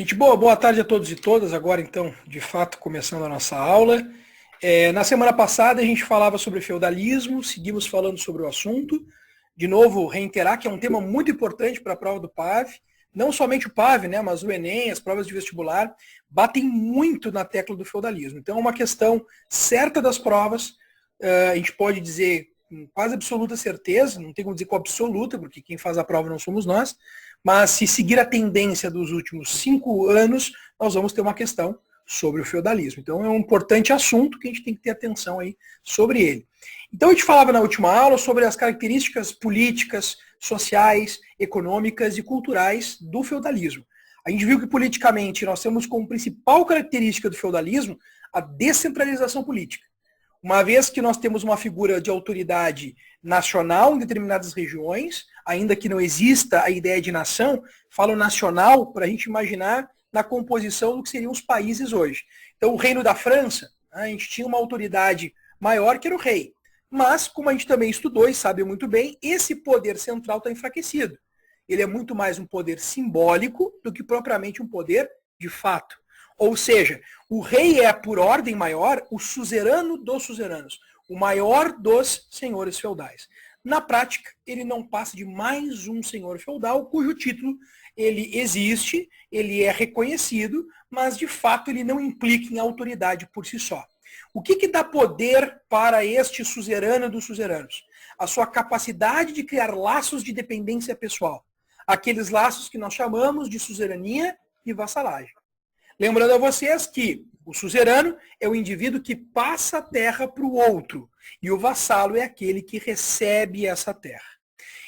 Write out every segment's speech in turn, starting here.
Gente boa, boa tarde a todos e todas. Agora, então, de fato, começando a nossa aula. Na semana passada, a gente falava sobre feudalismo, seguimos falando sobre o assunto. De novo, reiterar que é um tema muito importante para a prova do PAV. Não somente o PAV, né, mas o Enem, as provas de vestibular, batem muito na tecla do feudalismo. Então, é uma questão certa das provas. A gente pode dizer com quase absoluta certeza, não tem como dizer com absoluta, porque quem faz a prova não somos nós, mas se seguir a tendência dos últimos 5 anos, nós vamos ter uma questão sobre o feudalismo. Então é um importante assunto que a gente tem que ter atenção aí sobre ele. Então a gente falava na última aula sobre as características políticas, sociais, econômicas e culturais do feudalismo. A gente viu que politicamente nós temos como principal característica do feudalismo a descentralização política. Uma vez que nós temos uma figura de autoridade nacional em determinadas regiões, ainda que não exista a ideia de nação, falo nacional para a gente imaginar na composição do que seriam os países hoje. Então, o Reino da França, a gente tinha uma autoridade maior que era o rei. Mas, como a gente também estudou e sabe muito bem, esse poder central está enfraquecido. Ele é muito mais um poder simbólico do que propriamente um poder de fato. Ou seja, o rei é, por ordem maior, o suzerano dos suzeranos, o maior dos senhores feudais. Na prática, ele não passa de mais um senhor feudal, cujo título ele existe, ele é reconhecido, mas de fato ele não implica em autoridade por si só. O que dá poder para este suzerano dos suzeranos? A sua capacidade de criar laços de dependência pessoal. Aqueles laços que nós chamamos de suzerania e vassalagem. Lembrando a vocês que o suzerano é o indivíduo que passa a terra para o outro e o vassalo é aquele que recebe essa terra.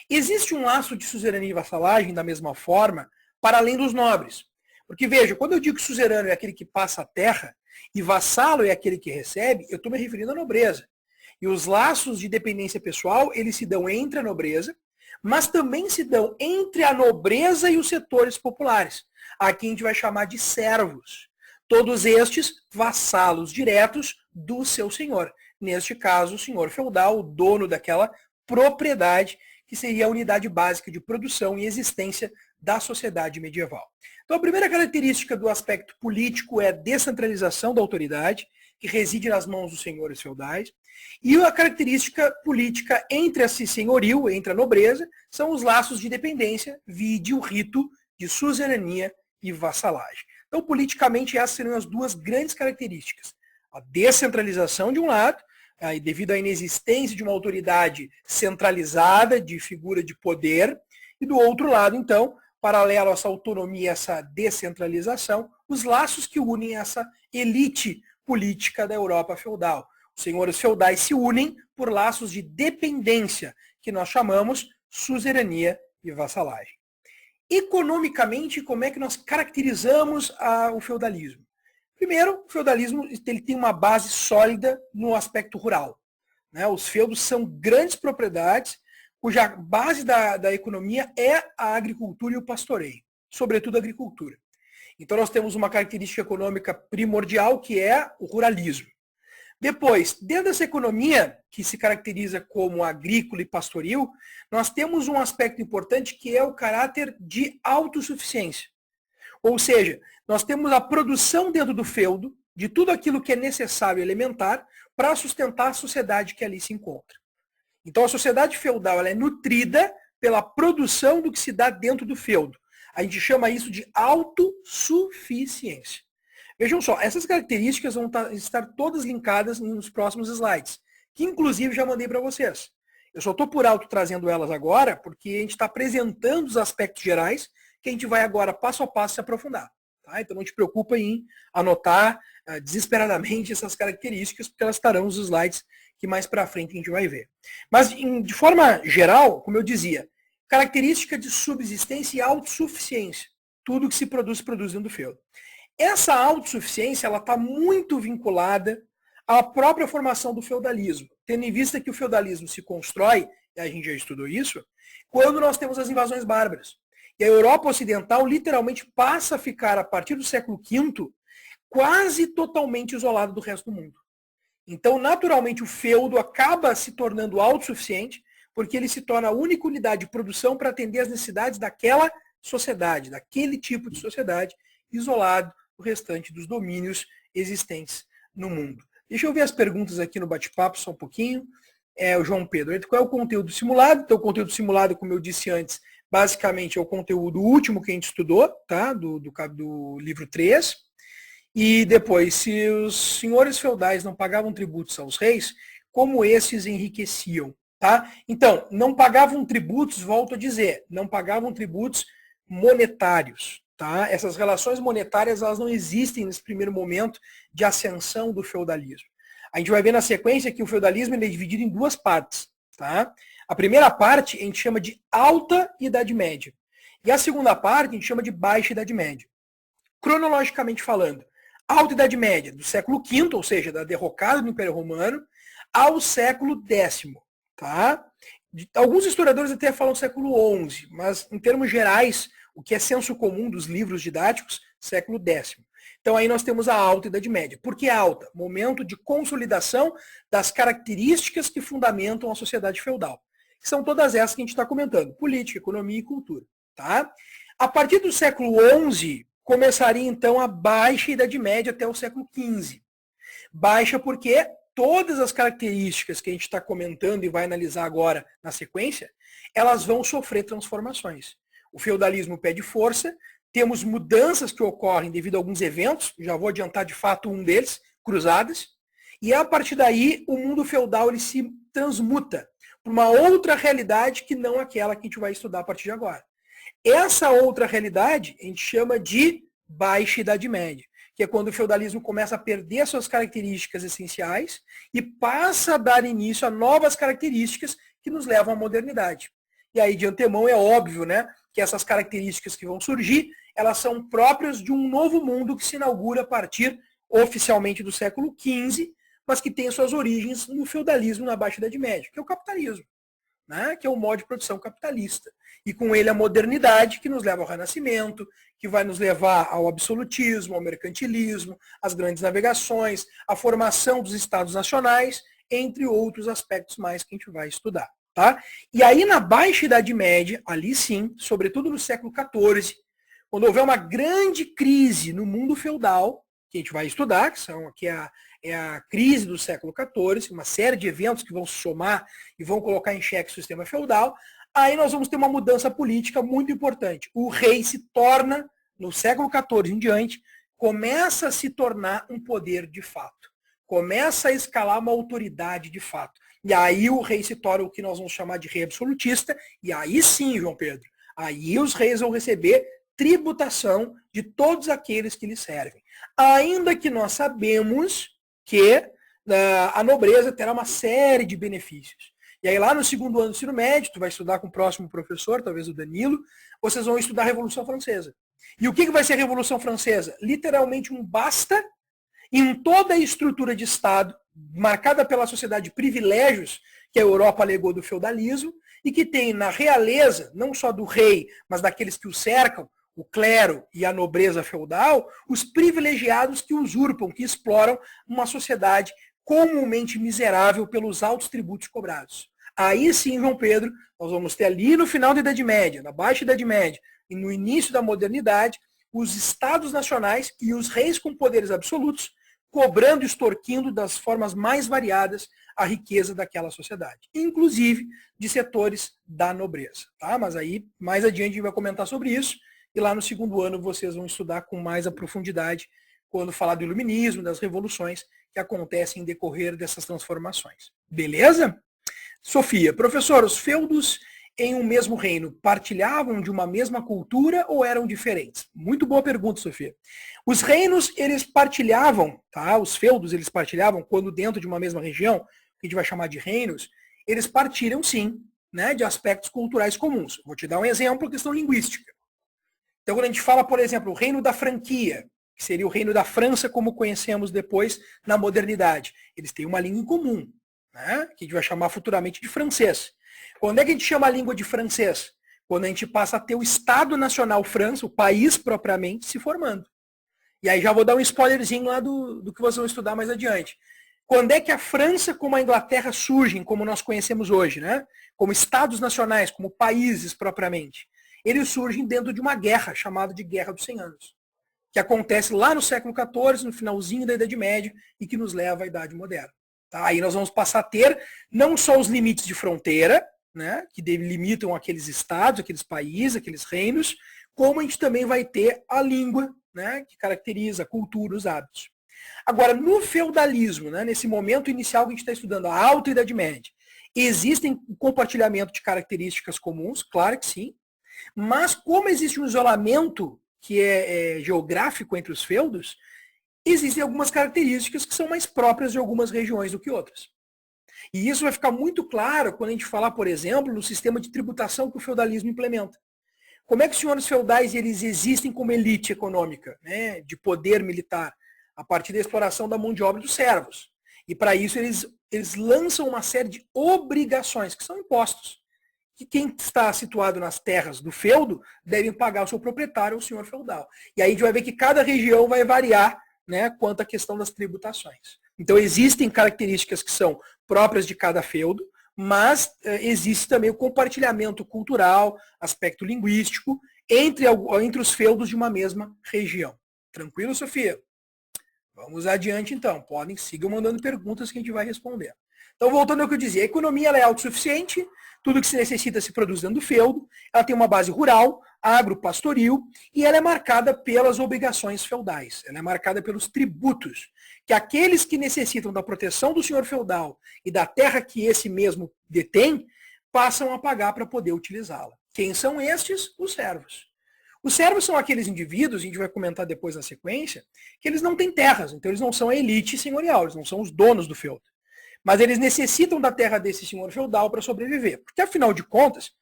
Existe um laço de suzerania e vassalagem da mesma forma para além dos nobres. Porque veja, quando eu digo que suzerano é aquele que passa a terra e vassalo é aquele que recebe, eu estou me referindo à nobreza. E os laços de dependência pessoal, eles se dão entre a nobreza, mas também se dão entre a nobreza e os setores populares. Aqui a gente vai chamar de servos. Todos estes vassalos diretos do seu senhor. Neste caso, o senhor feudal, o dono daquela propriedade, que seria a unidade básica de produção e existência da sociedade medieval. Então, a primeira característica do aspecto político é a descentralização da autoridade, que reside nas mãos dos senhores feudais. E a característica política entre esse senhorio, entre a nobreza, são os laços de dependência, vide o rito de suzerania e vassalagem. Então, politicamente, essas seriam as duas grandes características. A descentralização, de um lado, devido à inexistência de uma autoridade centralizada, de figura de poder, e do outro lado, então, paralelo a essa autonomia, essa descentralização, os laços que unem essa elite política da Europa feudal. Os senhores feudais se unem por laços de dependência, que nós chamamos suzerania e vassalagem. Economicamente, como é que nós caracterizamos o feudalismo? Primeiro, o feudalismo ele tem uma base sólida no aspecto rural. Né? Os feudos são grandes propriedades, cuja base da economia é a agricultura e o pastoreio, sobretudo a agricultura. Então nós temos uma característica econômica primordial, que é o ruralismo. Depois, dentro dessa economia, que se caracteriza como agrícola e pastoril, nós temos um aspecto importante que é o caráter de autossuficiência. Ou seja, nós temos a produção dentro do feudo de tudo aquilo que é necessário e elementar para sustentar a sociedade que ali se encontra. Então a sociedade feudal ela é nutrida pela produção do que se dá dentro do feudo. A gente chama isso de autossuficiência. Vejam só, essas características vão estar todas linkadas nos próximos slides, que inclusive já mandei para vocês. Eu só estou por alto trazendo elas agora, porque a gente está apresentando os aspectos gerais, que a gente vai agora, passo a passo, se aprofundar. Tá? Então não te preocupa em anotar desesperadamente essas características, porque elas estarão nos slides que mais para frente a gente vai ver. Mas, de forma geral, como eu dizia, característica de subsistência e autossuficiência. Tudo que se produz dentro do feudo. Essa autossuficiência ela está muito vinculada à própria formação do feudalismo, tendo em vista que o feudalismo se constrói, e a gente já estudou isso, quando nós temos as invasões bárbaras. E a Europa Ocidental literalmente passa a ficar, a partir do século V, quase totalmente isolado do resto do mundo. Então, naturalmente, o feudo acaba se tornando autossuficiente, porque ele se torna a única unidade de produção para atender às necessidades daquela sociedade, daquele tipo de sociedade, isolado do restante dos domínios existentes no mundo. Deixa eu ver as perguntas aqui no bate-papo só um pouquinho. O João Pedro, qual é o conteúdo simulado? Então, o conteúdo simulado, como eu disse antes, basicamente é o conteúdo último que a gente estudou, tá? Do livro 3. E depois, se os senhores feudais não pagavam tributos aos reis, como esses enriqueciam? Tá? Então, não pagavam tributos, volto a dizer, não pagavam tributos monetários. Tá? Essas relações monetárias elas não existem nesse primeiro momento de ascensão do feudalismo. A gente vai ver na sequência que o feudalismo é dividido em duas partes. Tá? A primeira parte a gente chama de Alta Idade Média. E a segunda parte a gente chama de Baixa Idade Média. Cronologicamente falando, Alta Idade Média, do século V, ou seja, da derrocada do Império Romano, ao século X. Tá? Alguns historiadores até falam século XI, mas em termos gerais, o que é senso comum dos livros didáticos, século X. Então aí nós temos a Alta Idade Média. Por que alta? Momento de consolidação das características que fundamentam a sociedade feudal. Que são todas essas que a gente está comentando, política, economia e cultura. Tá? A partir do século XI, começaria então a Baixa Idade Média até o século XV. Baixa porque todas as características que a gente está comentando e vai analisar agora na sequência, elas vão sofrer transformações. O feudalismo perde força, temos mudanças que ocorrem devido a alguns eventos, já vou adiantar de fato um deles, cruzadas, e a partir daí o mundo feudal ele se transmuta para uma outra realidade que não aquela que a gente vai estudar a partir de agora. Essa outra realidade a gente chama de Baixa Idade Média, que é quando o feudalismo começa a perder suas características essenciais e passa a dar início a novas características que nos levam à modernidade. E aí, de antemão, é óbvio, né, que essas características que vão surgir, elas são próprias de um novo mundo que se inaugura a partir, oficialmente, do século XV, mas que tem suas origens no feudalismo na Baixa Idade Média, que é o capitalismo, né, que é o modo de produção capitalista. E com ele a modernidade, que nos leva ao Renascimento, que vai nos levar ao absolutismo, ao mercantilismo, às grandes navegações, à formação dos estados nacionais, entre outros aspectos mais que a gente vai estudar. Tá? E aí na Baixa Idade Média, ali sim, sobretudo no século XIV, quando houver uma grande crise no mundo feudal, que a gente vai estudar, que é a crise do século XIV, uma série de eventos que vão se somar e vão colocar em xeque o sistema feudal, aí nós vamos ter uma mudança política muito importante. O rei se torna, no século XIV em diante, começa a se tornar um poder de fato. Começa a escalar uma autoridade de fato. E aí o rei se torna o que nós vamos chamar de rei absolutista, e aí sim, João Pedro, aí os reis vão receber tributação de todos aqueles que lhes servem. Ainda que nós sabemos que a nobreza terá uma série de benefícios. E aí lá no segundo ano do ensino médio, tu vai estudar com o próximo professor, talvez o Danilo, vocês vão estudar a Revolução Francesa. E o que vai ser a Revolução Francesa? Literalmente um basta em toda a estrutura de Estado, marcada pela sociedade de privilégios, que a Europa alegou do feudalismo, e que tem na realeza, não só do rei, mas daqueles que o cercam, o clero e a nobreza feudal, os privilegiados que usurpam, que exploram uma sociedade comumente miserável pelos altos tributos cobrados. Aí sim, João Pedro, nós vamos ter ali no final da Idade Média, na Baixa Idade Média e no início da modernidade, os estados nacionais e os reis com poderes absolutos cobrando e extorquindo das formas mais variadas a riqueza daquela sociedade, inclusive de setores da nobreza. Tá? Mas aí, mais adiante, a gente vai comentar sobre isso, e lá no segundo ano vocês vão estudar com mais a profundidade quando falar do iluminismo, das revoluções que acontecem em decorrer dessas transformações. Beleza? Sofia, professor, os feudos em um mesmo reino partilhavam de uma mesma cultura ou eram diferentes? Muito boa pergunta, Sofia. Os reinos, eles partilhavam, tá? Os feudos, eles partilhavam, quando dentro de uma mesma região, que a gente vai chamar de reinos, eles partilham sim, né, de aspectos culturais comuns. Vou te dar um exemplo, questão linguística. Então, quando a gente fala, por exemplo, o reino da franquia, que seria o reino da França, como conhecemos depois na modernidade, eles têm uma língua em comum, né, que a gente vai chamar futuramente de francês. Quando é que a gente chama a língua de francês? Quando a gente passa a ter o Estado Nacional França, o país propriamente, se formando. E aí já vou dar um spoilerzinho lá do que vocês vão estudar mais adiante. Quando é que a França como a Inglaterra surgem, como nós conhecemos hoje, né? Como Estados nacionais, como países propriamente? Eles surgem dentro de uma guerra, chamada de Guerra dos 100 Anos. que acontece lá no século XIV, no finalzinho da Idade Média, e que nos leva à Idade Moderna. Tá? Aí nós vamos passar a ter não só os limites de fronteira, né, que delimitam aqueles estados, aqueles países, aqueles reinos, como a gente também vai ter a língua, né, que caracteriza a cultura, os hábitos. Agora, no feudalismo, né, nesse momento inicial que a gente está estudando, a Alta Idade Média, existem compartilhamento de características comuns? Claro que sim. Mas como existe um isolamento que é geográfico entre os feudos, existem algumas características que são mais próprias de algumas regiões do que outras. E isso vai ficar muito claro quando a gente falar, por exemplo, no sistema de tributação que o feudalismo implementa. Como é que os senhores feudais eles existem como elite econômica, né, de poder militar, a partir da exploração da mão de obra dos servos? E para isso eles lançam uma série de obrigações, que são impostos, que quem está situado nas terras do feudo deve pagar ao seu proprietário, ao senhor feudal. E aí a gente vai ver que cada região vai variar, né, quanto à questão das tributações. Então existem características que são próprias de cada feudo, mas existe também o compartilhamento cultural, aspecto linguístico, entre os feudos de uma mesma região. Tranquilo, Sofia? Vamos adiante então. Sigam mandando perguntas que a gente vai responder. Então, voltando ao que eu dizia, a economia ela é autossuficiente, tudo que se necessita se produz dentro do feudo, ela tem uma base rural, agropastoril, e ela é marcada pelas obrigações feudais, ela é marcada pelos tributos, que aqueles que necessitam da proteção do senhor feudal e da terra que esse mesmo detém, passam a pagar para poder utilizá-la. Quem são estes? Os servos. Os servos são aqueles indivíduos, a gente vai comentar depois na sequência, que eles não têm terras, então eles não são a elite senhorial, eles não são os donos do feudo. Mas eles necessitam da terra desse senhor feudal para sobreviver. Porque, afinal de contas,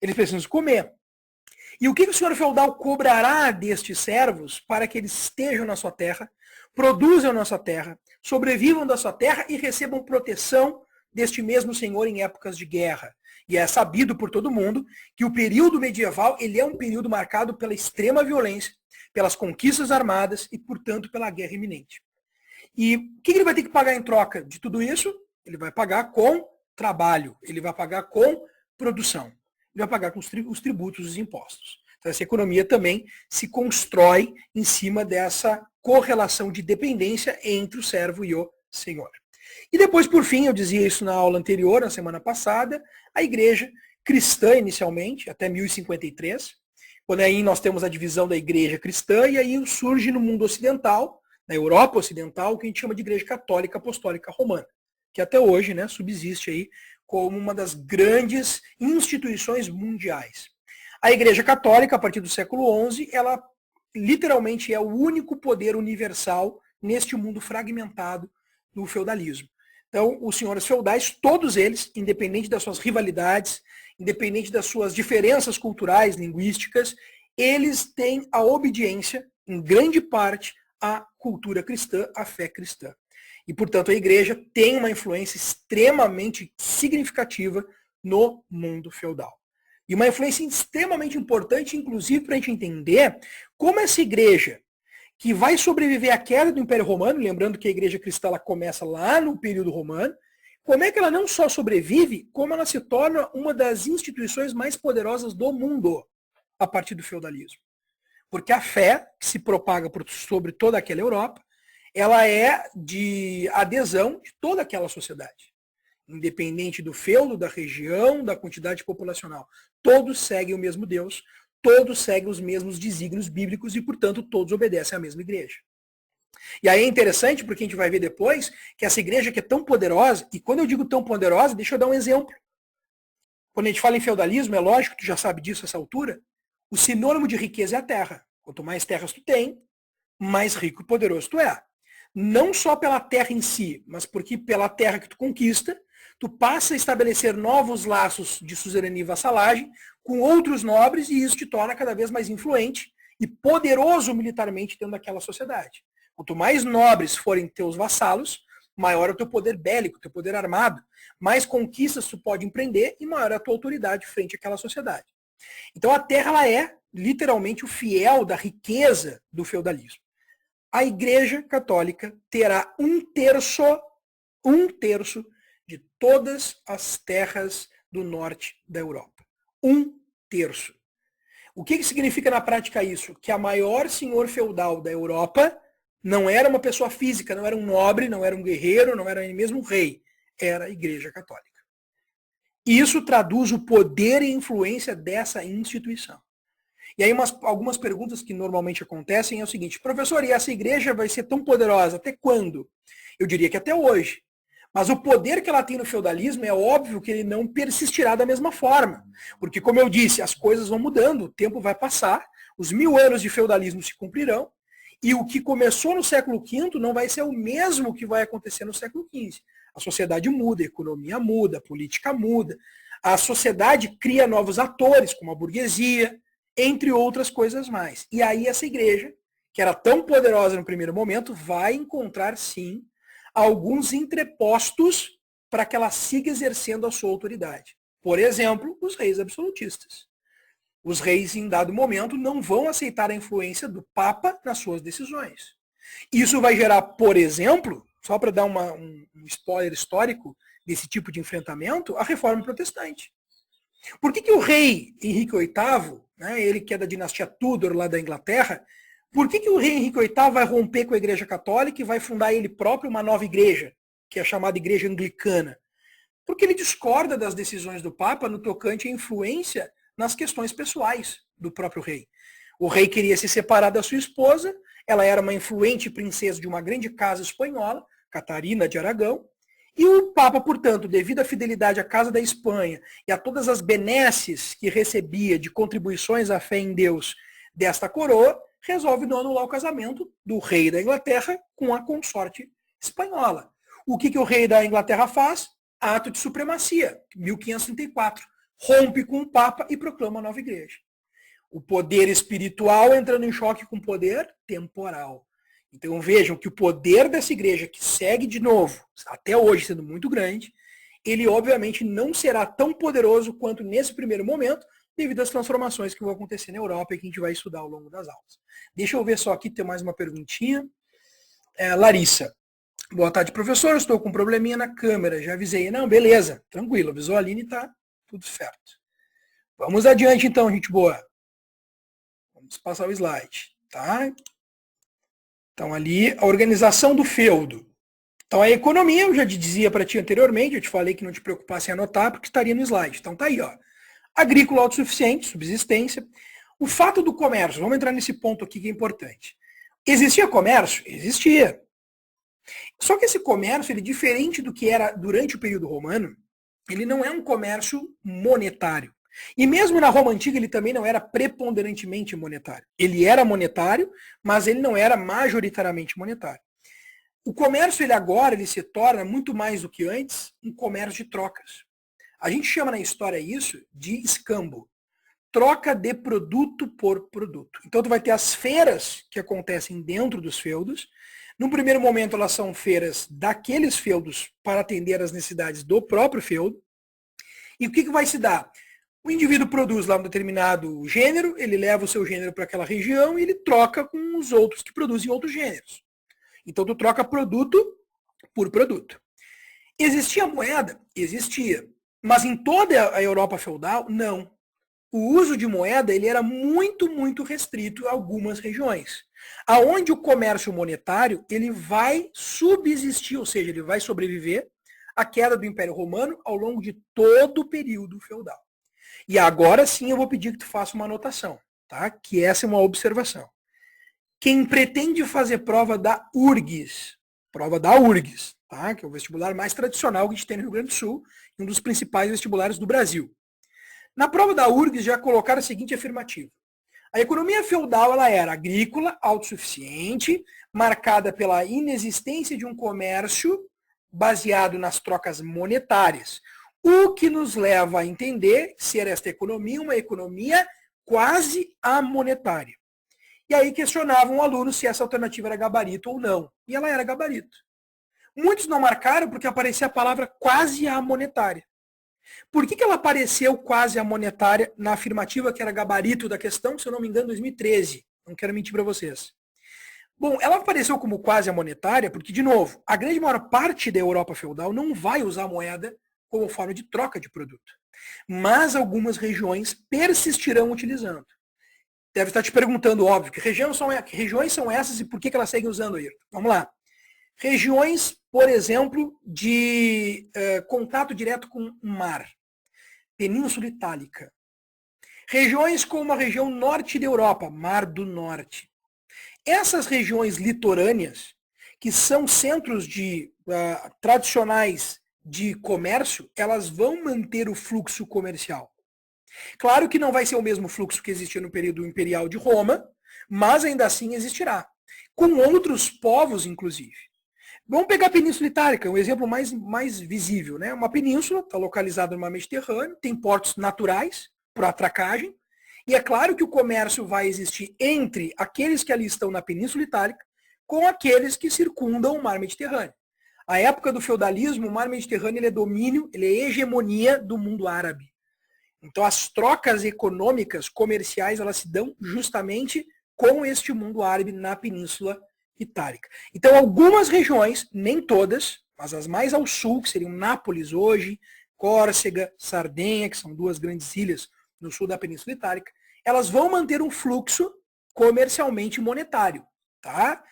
eles precisam comer. E o que o senhor feudal cobrará destes servos para que eles estejam na sua terra, produzam na sua terra, sobrevivam da sua terra e recebam proteção deste mesmo senhor em épocas de guerra? E é sabido por todo mundo que o período medieval ele é um período marcado pela extrema violência, pelas conquistas armadas e, portanto, pela guerra iminente. E o que ele vai ter que pagar em troca de tudo isso? Ele vai pagar com trabalho, ele vai pagar com produção, ele vai pagar com os tributos, os impostos. Então essa economia também se constrói em cima dessa correlação de dependência entre o servo e o senhor. E depois, por fim, eu dizia isso na aula anterior, na semana passada, a igreja cristã inicialmente, até 1053, quando aí nós temos a divisão da igreja cristã, e aí surge no mundo ocidental, na Europa ocidental, o que a gente chama de igreja católica apostólica romana, que até hoje, né, subsiste aí como uma das grandes instituições mundiais. A Igreja Católica, a partir do século XI, ela literalmente é o único poder universal neste mundo fragmentado do feudalismo. Então, os senhores feudais, todos eles, independente das suas rivalidades, independente das suas diferenças culturais, linguísticas, eles têm a obediência, em grande parte, à cultura cristã, à fé cristã. E, portanto, a igreja tem uma influência extremamente significativa no mundo feudal. E uma influência extremamente importante, inclusive, para a gente entender como essa igreja, que vai sobreviver à queda do Império Romano, lembrando que a igreja cristã ela começa lá no período romano, como é que ela não só sobrevive, como ela se torna uma das instituições mais poderosas do mundo a partir do feudalismo. Porque a fé, que se propaga sobre toda aquela Europa, ela é de adesão de toda aquela sociedade. Independente do feudo, da região, da quantidade populacional. Todos seguem o mesmo Deus, todos seguem os mesmos desígnios bíblicos e, portanto, todos obedecem à mesma igreja. E aí é interessante, porque a gente vai ver depois, que essa igreja que é tão poderosa, e quando eu digo tão poderosa, deixa eu dar um exemplo. Quando a gente fala em feudalismo, é lógico, tu já sabe disso a essa altura, o sinônimo de riqueza é a terra. Quanto mais terras tu tem, mais rico e poderoso tu é. Não só pela terra em si, mas porque pela terra que tu conquista, tu passa a estabelecer novos laços de suzerania e vassalagem com outros nobres e isso te torna cada vez mais influente e poderoso militarmente dentro daquela sociedade. Quanto mais nobres forem teus vassalos, maior é o teu poder bélico, teu poder armado, mais conquistas tu pode empreender e maior é a tua autoridade frente àquela sociedade. Então a terra ela é literalmente o fiel da riqueza do feudalismo. A Igreja Católica terá um terço de todas as terras do norte da Europa. Um terço. O que significa na prática isso? Que a maior senhor feudal da Europa não era uma pessoa física, não era um nobre, não era um guerreiro, não era nem mesmo um rei. Era a Igreja Católica. Isso traduz o poder e influência dessa instituição. E aí algumas perguntas que normalmente acontecem é o seguinte: professor, e essa igreja vai ser tão poderosa até quando? Eu diria que até hoje. Mas o poder que ela tem no feudalismo é óbvio que ele não persistirá da mesma forma. Porque, como eu disse, as coisas vão mudando, o tempo vai passar, os 1000 anos de feudalismo se cumprirão, e o que começou no século V não vai ser o mesmo que vai acontecer no século XV. A sociedade muda, a economia muda, a política muda, a sociedade cria novos atores, como a burguesia, entre outras coisas mais. E aí essa igreja, que era tão poderosa no primeiro momento, vai encontrar, sim, alguns entrepostos para que ela siga exercendo a sua autoridade. Por exemplo, os reis absolutistas. Os reis, em dado momento, não vão aceitar a influência do Papa nas suas decisões. Isso vai gerar, por exemplo, só para dar um spoiler histórico desse tipo de enfrentamento, a Reforma Protestante. Por que o rei Henrique VIII, né, ele que é da dinastia Tudor lá da Inglaterra, por que o rei Henrique VIII vai romper com a Igreja Católica e vai fundar ele próprio uma nova igreja, que é a chamada Igreja Anglicana? Porque ele discorda das decisões do Papa no tocante à influência nas questões pessoais do próprio rei. O rei queria se separar da sua esposa, ela era uma influente princesa de uma grande casa espanhola, Catarina de Aragão, e o Papa, portanto, devido à fidelidade à Casa da Espanha e a todas as benesses que recebia de contribuições à fé em Deus desta coroa, resolve não anular o casamento do rei da Inglaterra com a consorte espanhola. O que o rei da Inglaterra faz? Ato de supremacia, 1534. Rompe com o Papa e proclama a nova igreja. O poder espiritual entrando em choque com o poder temporal. Então vejam que o poder dessa igreja, que segue de novo, até hoje sendo muito grande, ele obviamente não será tão poderoso quanto nesse primeiro momento, devido às transformações que vão acontecer na Europa e que a gente vai estudar ao longo das aulas. Deixa eu ver só aqui, tem mais uma perguntinha. Larissa. Boa tarde, professor. Estou com um probleminha na câmera. Já avisei. Não, beleza. Tranquilo. Avisou a Aline e tá tudo certo. Vamos adiante então, gente boa. Vamos passar o slide. Tá? Então ali, a organização do feudo. Então a economia, eu já dizia para ti anteriormente, eu te falei que não te preocupasse em anotar, porque estaria no slide. Então tá aí, ó. Agrícola autossuficiente, subsistência. O fato do comércio, vamos entrar nesse ponto aqui que é importante. Existia comércio? Existia. Só que esse comércio, ele diferente do que era durante o período romano, ele não é um comércio monetário. E mesmo na Roma Antiga, ele também não era preponderantemente monetário. Ele era monetário, mas ele não era majoritariamente monetário. O comércio, ele se torna, muito mais do que antes, um comércio de trocas. A gente chama na história isso de escambo. Troca de produto por produto. Então tu vai ter as feiras que acontecem dentro dos feudos. No primeiro momento, elas são feiras daqueles feudos para atender às necessidades do próprio feudo. E o que vai se dar? O indivíduo produz lá um determinado gênero, ele leva o seu gênero para aquela região e ele troca com os outros que produzem outros gêneros. Então tu troca produto por produto. Existia moeda? Existia. Mas em toda a Europa feudal, não. O uso de moeda ele era muito, muito restrito a algumas regiões. Aonde o comércio monetário ele vai subsistir, ou seja, ele vai sobreviver à queda do Império Romano ao longo de todo o período feudal. E agora sim eu vou pedir que tu faça uma anotação, tá? Que essa é uma observação. Quem pretende fazer prova da URGS, tá? Que é o vestibular mais tradicional que a gente tem no Rio Grande do Sul, e um dos principais vestibulares do Brasil. Na prova da URGS já colocaram a seguinte afirmativa. A economia feudal ela era agrícola, autossuficiente, marcada pela inexistência de um comércio baseado nas trocas monetárias. O que nos leva a entender ser esta economia uma economia quase amonetária. E aí questionavam o aluno se essa alternativa era gabarito ou não. E ela era gabarito. Muitos não marcaram porque aparecia a palavra quase amonetária. Por que ela apareceu quase amonetária na afirmativa que era gabarito da questão, se eu não me engano, em 2013? Não quero mentir para vocês. Bom, ela apareceu como quase monetária porque, de novo, a grande maior parte da Europa feudal não vai usar moeda como forma de troca de produto. Mas algumas regiões persistirão utilizando. deve estar te perguntando, óbvio, que regiões são essas e por que elas seguem usando aí? Vamos lá. Regiões, por exemplo, de contato direto com o mar. Península Itálica. Regiões como a região norte da Europa, Mar do Norte. Essas regiões litorâneas, que são centros tradicionais de comércio, elas vão manter o fluxo comercial. Claro que não vai ser o mesmo fluxo que existia no período imperial de Roma, mas ainda assim existirá. Com outros povos, inclusive. Vamos pegar a Península Itálica, um exemplo mais visível, né? Uma península, está localizada no mar Mediterrâneo, tem portos naturais para atracagem, e é claro que o comércio vai existir entre aqueles que ali estão na Península Itálica com aqueles que circundam o mar Mediterrâneo. A época do feudalismo, o mar Mediterrâneo ele é domínio, ele é hegemonia do mundo árabe. Então as trocas econômicas, comerciais, elas se dão justamente com este mundo árabe na Península Itálica. Então algumas regiões, nem todas, mas as mais ao sul, que seriam Nápoles hoje, Córcega, Sardenha, que são duas grandes ilhas no sul da Península Itálica, elas vão manter um fluxo comercialmente monetário, tá?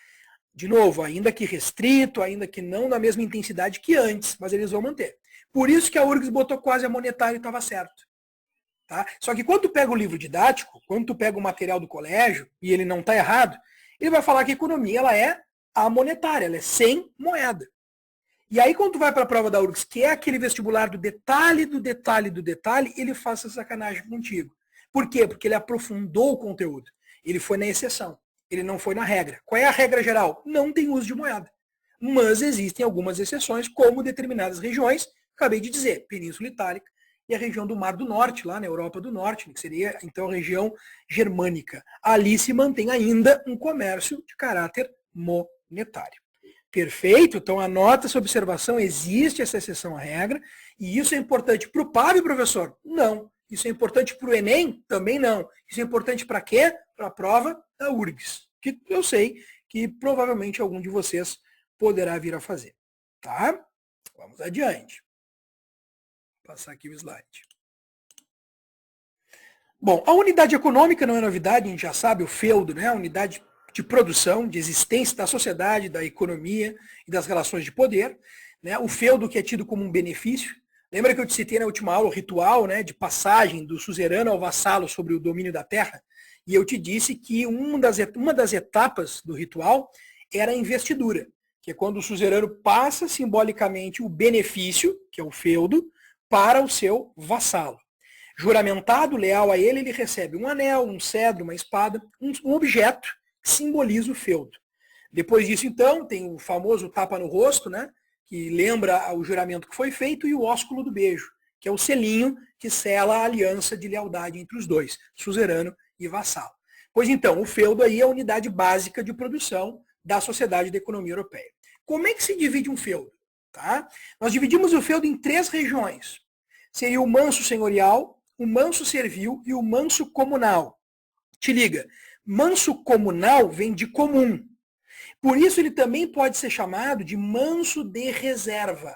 De novo, ainda que restrito, ainda que não na mesma intensidade que antes, mas eles vão manter. Por isso que a URGS botou quase a monetário e estava certo. Tá? Só que quando tu pega o livro didático, quando tu pega o material do colégio, e ele não está errado, ele vai falar que a economia ela é amonetária, ela é sem moeda. E aí quando tu vai para a prova da URGS, que é aquele vestibular do detalhe, do detalhe, do detalhe, ele faz essa sacanagem contigo. Por quê? Porque ele aprofundou o conteúdo. Ele foi na exceção. Ele não foi na regra. Qual é a regra geral? Não tem uso de moeda. Mas existem algumas exceções, como determinadas regiões, acabei de dizer, Península Itálica e a região do Mar do Norte, lá na Europa do Norte, que seria então a região germânica. Ali se mantém ainda um comércio de caráter monetário. Perfeito? Então anota essa observação, existe essa exceção à regra, e isso é importante para o PAB, professor? Não. Isso é importante para o Enem? Também não. Isso é importante para quê? Para a prova da URGS, que eu sei que provavelmente algum de vocês poderá vir a fazer. Tá? Vamos adiante. Vou passar aqui o slide. Bom, a unidade econômica não é novidade, a gente já sabe, o feudo, né? A unidade de produção, de existência da sociedade, da economia e das relações de poder. Né? O feudo que é tido como um benefício. Lembra que eu te citei na última aula o ritual, né, de passagem do suzerano ao vassalo sobre o domínio da terra? E eu te disse que uma das etapas do ritual era a investidura, que é quando o suzerano passa simbolicamente o benefício, que é o feudo, para o seu vassalo. Juramentado, leal a ele, ele recebe um anel, um cedro, uma espada, um objeto que simboliza o feudo. Depois disso, então, tem o famoso tapa no rosto, né? Que lembra o juramento que foi feito, e o ósculo do beijo, que é o selinho que sela a aliança de lealdade entre os dois, suzerano e vassalo. Pois então, o feudo aí é a unidade básica de produção da sociedade da economia europeia. Como é que se divide um feudo? Tá? Nós dividimos o feudo em 3 regiões. Seria o manso senhorial, o manso servil e o manso comunal. Te liga, manso comunal vem de comum. Por isso ele também pode ser chamado de manso de reserva.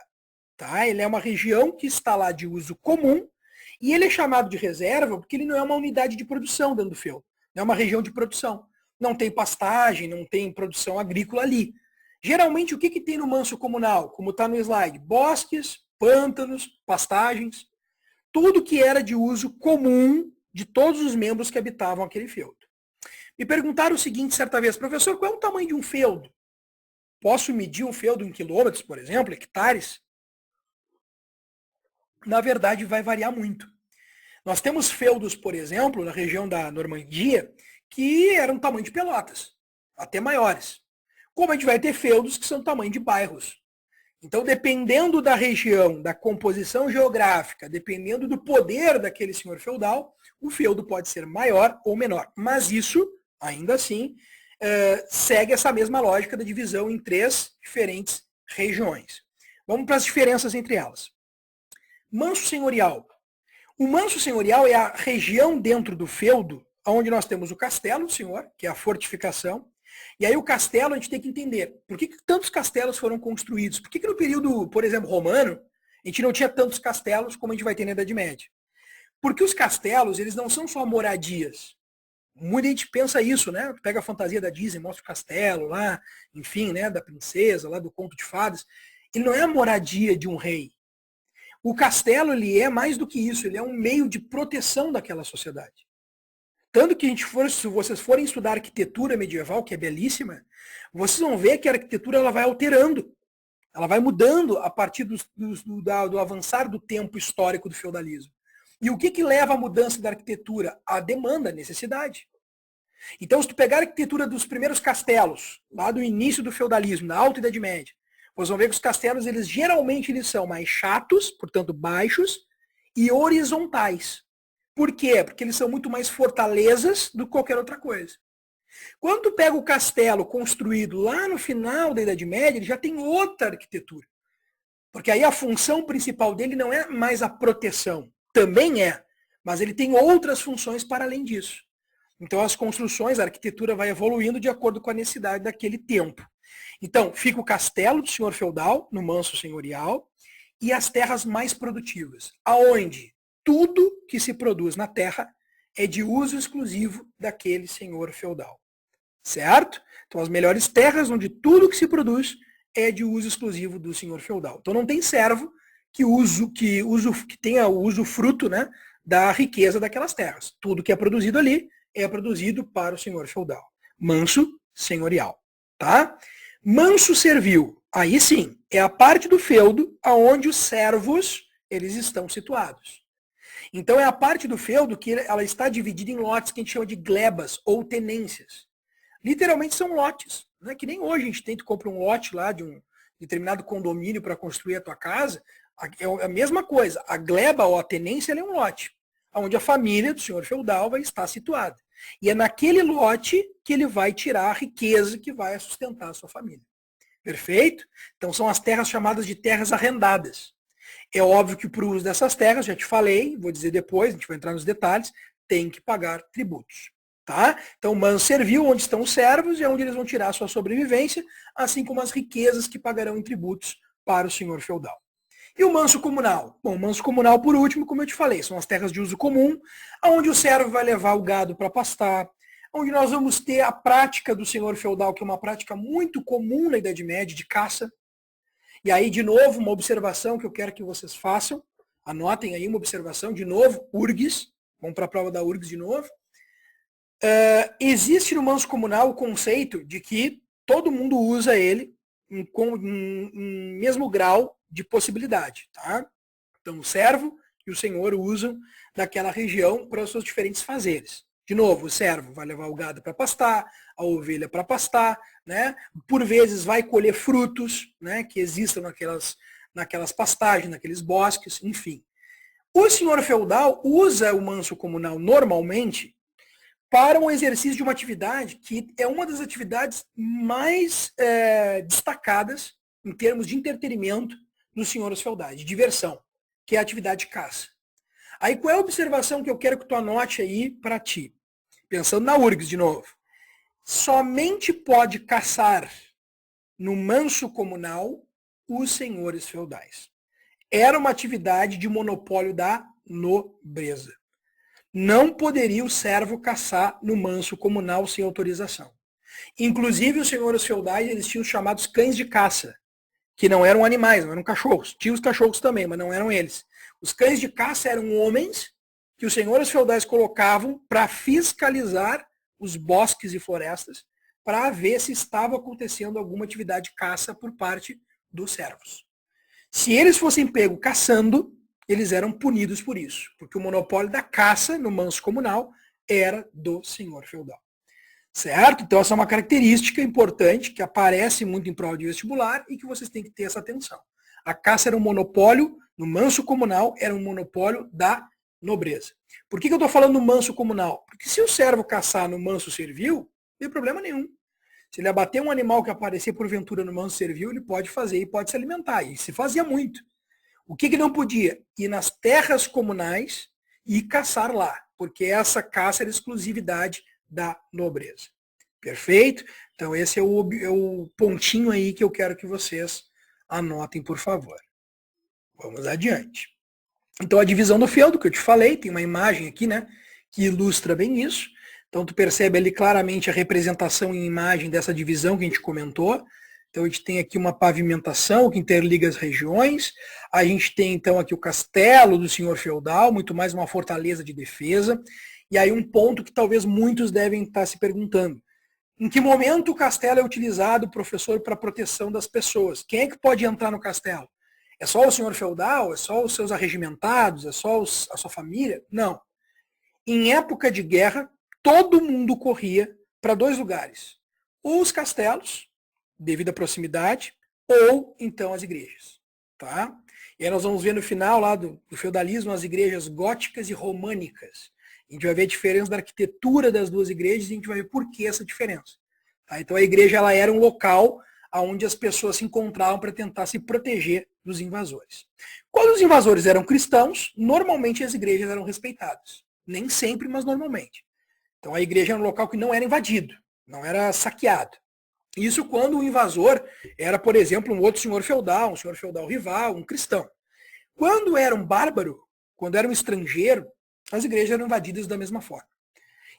Tá? Ele é uma região que está lá de uso comum, e ele é chamado de reserva porque ele não é uma unidade de produção dentro do feudo. Não é uma região de produção. Não tem pastagem, não tem produção agrícola ali. Geralmente o que tem no manso comunal? Como está no slide, bosques, pântanos, pastagens, tudo que era de uso comum de todos os membros que habitavam aquele feudo. Me perguntaram o seguinte certa vez, professor, qual é o tamanho de um feudo? Posso medir um feudo em quilômetros, por exemplo, hectares? Na verdade, vai variar muito. Nós temos feudos, por exemplo, na região da Normandia, que eram tamanho de Pelotas, até maiores. Como a gente vai ter feudos que são tamanho de bairros. Então, dependendo da região, da composição geográfica, dependendo do poder daquele senhor feudal, o feudo pode ser maior ou menor. Mas isso, ainda assim, segue essa mesma lógica da divisão em 3 diferentes regiões. Vamos para as diferenças entre elas. Manso senhorial. O manso senhorial é a região dentro do feudo, onde nós temos o castelo do senhor, que é a fortificação. E aí o castelo a gente tem que entender. Por que tantos castelos foram construídos? Por que no período, por exemplo, romano, a gente não tinha tantos castelos como a gente vai ter na Idade Média? Porque os castelos, eles não são só moradias. Muita gente pensa isso, né? Pega a fantasia da Disney, mostra o castelo lá, enfim, né? Da princesa, lá do conto de fadas. Ele não é a moradia de um rei. O castelo, ele é mais do que isso, ele é um meio de proteção daquela sociedade. Tanto que se vocês forem estudar arquitetura medieval, que é belíssima, vocês vão ver que a arquitetura ela vai alterando. Ela vai mudando a partir do avançar do tempo histórico do feudalismo. E o que leva à mudança da arquitetura? A demanda, a necessidade. Então, se tu pegar a arquitetura dos primeiros castelos, lá do início do feudalismo, na Alta Idade Média, vocês vão ver que os castelos, geralmente eles são mais chatos, portanto baixos, e horizontais. Por quê? Porque eles são muito mais fortalezas do que qualquer outra coisa. Quando tu pega o castelo construído lá no final da Idade Média, ele já tem outra arquitetura. Porque aí a função principal dele não é mais a proteção. Também é. Mas ele tem outras funções para além disso. Então as construções, a arquitetura vai evoluindo de acordo com a necessidade daquele tempo. Então fica o castelo do senhor feudal, no manso senhorial, e as terras mais produtivas. Aonde tudo que se produz na terra é de uso exclusivo daquele senhor feudal. Certo? Então as melhores terras onde tudo que se produz é de uso exclusivo do senhor feudal. Então não tem servo que tenha o usufruto, né, da riqueza daquelas terras. Tudo que é produzido ali é produzido para o senhor feudal. Manso senhorial, tá? Manso servil, aí sim, é a parte do feudo aonde os servos eles estão situados. Então é a parte do feudo que ela está dividida em lotes que a gente chama de glebas ou tenências. Literalmente são lotes, né? Que nem hoje a gente compra um lote lá de um determinado condomínio para construir a tua casa. É a mesma coisa. A gleba ou a tenência é um lote, onde a família do senhor feudal vai estar situada. E é naquele lote que ele vai tirar a riqueza que vai sustentar a sua família. Perfeito? Então são as terras chamadas de terras arrendadas. É óbvio que para o uso dessas terras, já te falei, vou dizer depois, a gente vai entrar nos detalhes, tem que pagar tributos. Tá? Então, manso servil, onde estão os servos, é onde eles vão tirar a sua sobrevivência, assim como as riquezas que pagarão em tributos para o senhor feudal. E o manso comunal? Bom, o manso comunal, por último, como eu te falei, são as terras de uso comum, onde o servo vai levar o gado para pastar, onde nós vamos ter a prática do senhor feudal, que é uma prática muito comum na Idade Média, de caça. E aí, de novo, uma observação que eu quero que vocês façam, anotem aí uma observação, de novo, URGS, vamos para a prova da URGS de novo. Existe no manso comunal o conceito de que todo mundo usa ele em mesmo grau de possibilidade. Tá? Então o servo e o senhor usam daquela região para os seus diferentes fazeres. De novo, o servo vai levar o gado para pastar, a ovelha para pastar, né? Por vezes vai colher frutos, né, que existam naquelas pastagens, naqueles bosques, enfim. O senhor feudal usa o manso comunal normalmente para um exercício de uma atividade que é uma das atividades mais destacadas em termos de entretenimento dos senhores feudais, de diversão, que é a atividade de caça. Aí qual é a observação que eu quero que tu anote aí para ti? Pensando na URGS de novo. Somente pode caçar no manso comunal os senhores feudais. Era uma atividade de monopólio da nobreza. Não poderia o servo caçar no manso comunal sem autorização. Inclusive, os senhores feudais eles tinham os chamados cães de caça, que não eram animais, não eram cachorros. Tinha os cachorros também, mas não eram eles. Os cães de caça eram homens que os senhores feudais colocavam para fiscalizar os bosques e florestas, para ver se estava acontecendo alguma atividade de caça por parte dos servos. Se eles fossem pegos caçando, eles eram punidos por isso, porque o monopólio da caça no manso comunal era do senhor feudal. Certo? Então essa é uma característica importante que aparece muito em prova de vestibular e que vocês têm que ter essa atenção. A caça era um monopólio, no manso comunal era um monopólio da nobreza. Por que eu estou falando no manso comunal? Porque se o servo caçar no manso servil, não tem problema nenhum. Se ele abater um animal que aparecer porventura no manso servil, ele pode fazer e pode se alimentar. E se fazia muito. O que não podia? Ir nas terras comunais e caçar lá, porque essa caça era exclusividade da nobreza. Perfeito? Então esse é o pontinho aí que eu quero que vocês anotem, por favor. Vamos adiante. Então a divisão do feudo, que eu te falei, tem uma imagem aqui, né, que ilustra bem isso. Então tu percebe ali claramente a representação em imagem dessa divisão que a gente comentou. Então a gente tem aqui uma pavimentação que interliga as regiões. A gente tem então aqui o castelo do senhor feudal, muito mais uma fortaleza de defesa. E aí um ponto que talvez muitos devem estar se perguntando. Em que momento o castelo é utilizado, professor, para a proteção das pessoas? Quem é que pode entrar no castelo? É só o senhor feudal? É só os seus arregimentados? É só a sua família? Não. Em época de guerra, todo mundo corria para dois lugares. Ou os castelos, devido à proximidade, ou então as igrejas. Tá? E aí nós vamos ver no final lá do feudalismo as igrejas góticas e românicas. A gente vai ver a diferença da arquitetura das duas igrejas e a gente vai ver por que essa diferença. Tá? Então a igreja ela era um local onde as pessoas se encontravam para tentar se proteger dos invasores. Quando os invasores eram cristãos, normalmente as igrejas eram respeitadas. Nem sempre, mas normalmente. Então a igreja era um local que não era invadido, não era saqueado. Isso quando o invasor era, por exemplo, um outro senhor feudal rival, um cristão. Quando era um bárbaro, quando era um estrangeiro, as igrejas eram invadidas da mesma forma.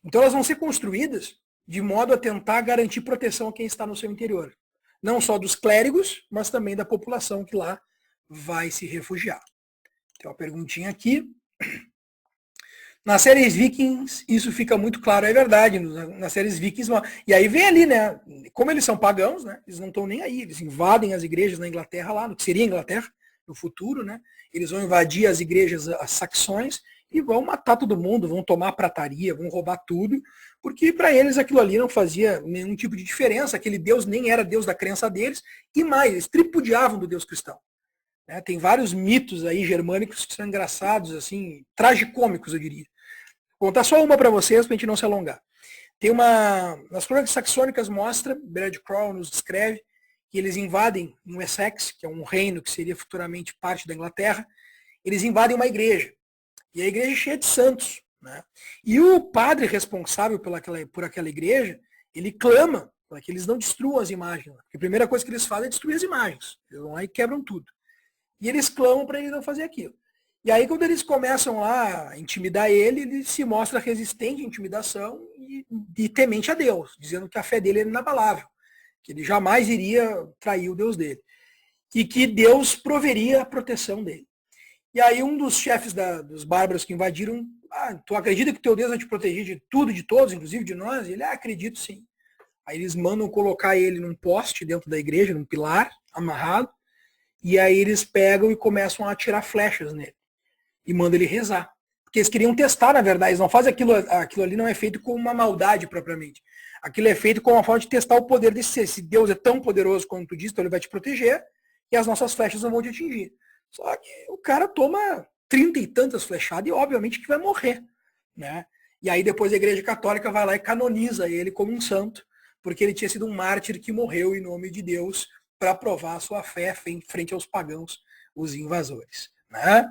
Então elas vão ser construídas de modo a tentar garantir proteção a quem está no seu interior. Não só dos clérigos, mas também da população que lá vai se refugiar. Tem uma perguntinha aqui. Nas séries Vikings, isso fica muito claro, é verdade. Nas séries Vikings, e aí vem ali, né? Como eles são pagãos, né? Eles não estão nem aí. Eles invadem as igrejas na Inglaterra, lá, no que seria Inglaterra, no futuro, né? Eles vão invadir as igrejas, as saxões, e vão matar todo mundo, vão tomar a prataria, vão roubar tudo, porque para eles aquilo ali não fazia nenhum tipo de diferença. Aquele Deus nem era Deus da crença deles, e mais, eles tripudiavam do Deus cristão. Tem vários mitos aí germânicos que são engraçados, assim, tragicômicos, eu diria. Vou contar só uma para vocês, para a gente não se alongar. Tem nas crônicas saxônicas mostra, Brad Crow nos descreve, que eles invadem no Essex, que é um reino que seria futuramente parte da Inglaterra, eles invadem uma igreja. E a igreja é cheia de santos. Né? E o padre responsável por aquela igreja, ele clama para que eles não destruam as imagens. Porque a primeira coisa que eles fazem é destruir as imagens. Eles vão lá e quebram tudo. E eles clamam para ele não fazer aquilo. E aí, quando eles começam lá a intimidar ele se mostra resistente à intimidação e temente a Deus, dizendo que a fé dele era inabalável, que ele jamais iria trair o Deus dele. E que Deus proveria a proteção dele. E aí um dos chefes dos bárbaros que invadiram, tu acredita que teu Deus vai te proteger de tudo, de todos, inclusive de nós? E ele, acredito sim. Aí eles mandam colocar ele num poste dentro da igreja, num pilar, amarrado, e aí eles pegam e começam a atirar flechas nele. E mandam ele rezar. Porque eles queriam testar, na verdade, eles não fazem aquilo ali não é feito com uma maldade propriamente. Aquilo é feito com uma forma de testar o poder desse ser. Se Deus é tão poderoso quanto tu diz, então ele vai te proteger e as nossas flechas não vão te atingir. Só que o cara toma 30 e tantas flechadas e obviamente que vai morrer. Né? E aí depois a igreja católica vai lá e canoniza ele como um santo, porque ele tinha sido um mártir que morreu em nome de Deus para provar a sua fé frente aos pagãos, os invasores. Né?